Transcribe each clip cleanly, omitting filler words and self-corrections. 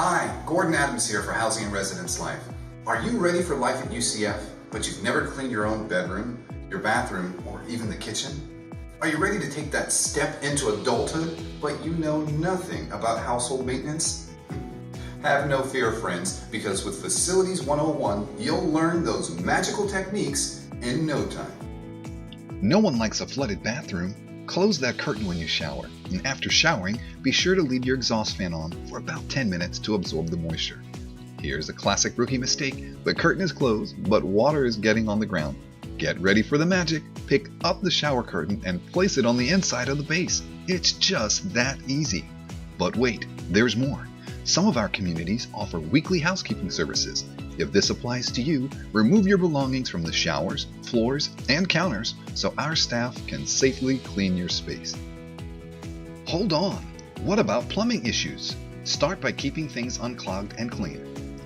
Hi, Gordon Adams here for Housing and Residence Life. Are you ready for life at UCF, but you've never cleaned your own bedroom, your bathroom, or even the kitchen? Are you ready to take that step into adulthood, but you know nothing about household maintenance? Have no fear, friends, because with Facilities 101, you'll learn those magical techniques in no time. No one likes a flooded bathroom. Close that curtain when you shower, and after showering, be sure to leave your exhaust fan on for about 10 minutes to absorb the moisture. Here's a classic rookie mistake. The curtain is closed, but water is getting on the ground. Get ready for the magic. Pick up the shower curtain and place it on the inside of the base. It's just that easy. But wait, there's more. Some of our communities offer weekly housekeeping services. If this applies to you, remove your belongings from the showers, floors, and counters so our staff can safely clean your space. Hold on! What about plumbing issues? Start by keeping things unclogged and clean.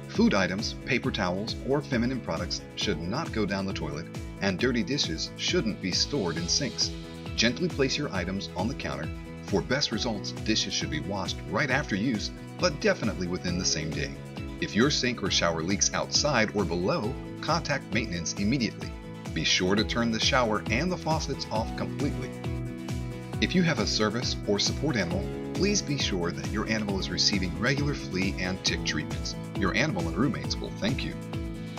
Food items, paper towels, or feminine products should not go down the toilet, and dirty dishes shouldn't be stored in sinks. Gently place your items on the counter. For best results, dishes should be washed right after use, but definitely within the same day. If your sink or shower leaks outside or below, contact maintenance immediately. Be sure to turn the shower and the faucets off completely. If you have a service or support animal, please be sure that your animal is receiving regular flea and tick treatments. Your animal and roommates will thank you.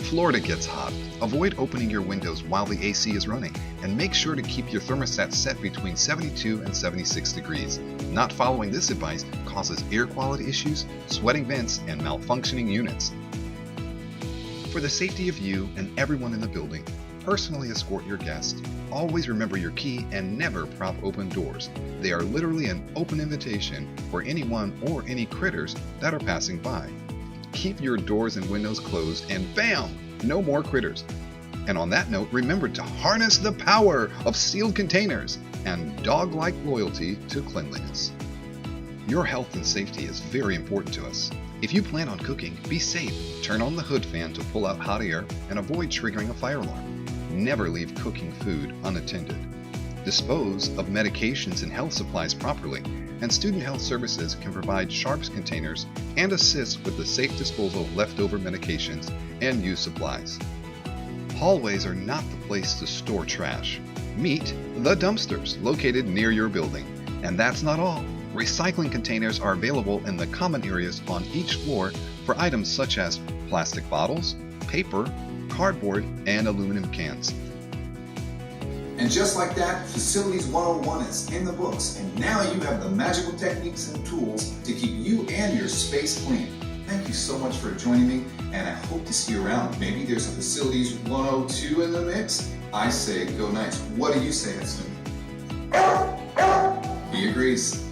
Florida gets hot. Avoid opening your windows while the AC is running, and make sure to keep your thermostat set between 72 and 76 degrees. Not following this advice causes air quality issues, sweating vents, and malfunctioning units. For the safety of you and everyone in the building, personally escort your guests. Always remember your key and never prop open doors. They are literally an open invitation for anyone or any critters that are passing by. Keep your doors and windows closed, and bam! No more critters. And on that note, remember to harness the power of sealed containers and dog-like loyalty to cleanliness. Your health and safety is very important to us. If you plan on cooking, be safe. Turn on the hood fan to pull out hot air and avoid triggering a fire alarm. Never leave cooking food unattended. Dispose of medications and health supplies properly, and Student Health Services can provide sharps containers and assist with the safe disposal of leftover medications and used supplies. Hallways are not the place to store trash. Meet the dumpsters located near your building. And that's not all. Recycling containers are available in the common areas on each floor for items such as plastic bottles, paper, cardboard, and aluminum cans. And just like that, Facilities 101 is in the books, and now you have the magical techniques and tools to keep you and your space clean. Thank you so much for joining me, and I hope to see you around. Maybe there's a Facilities 102 in the mix. I say go Knights. What do you say, Husband? He agrees.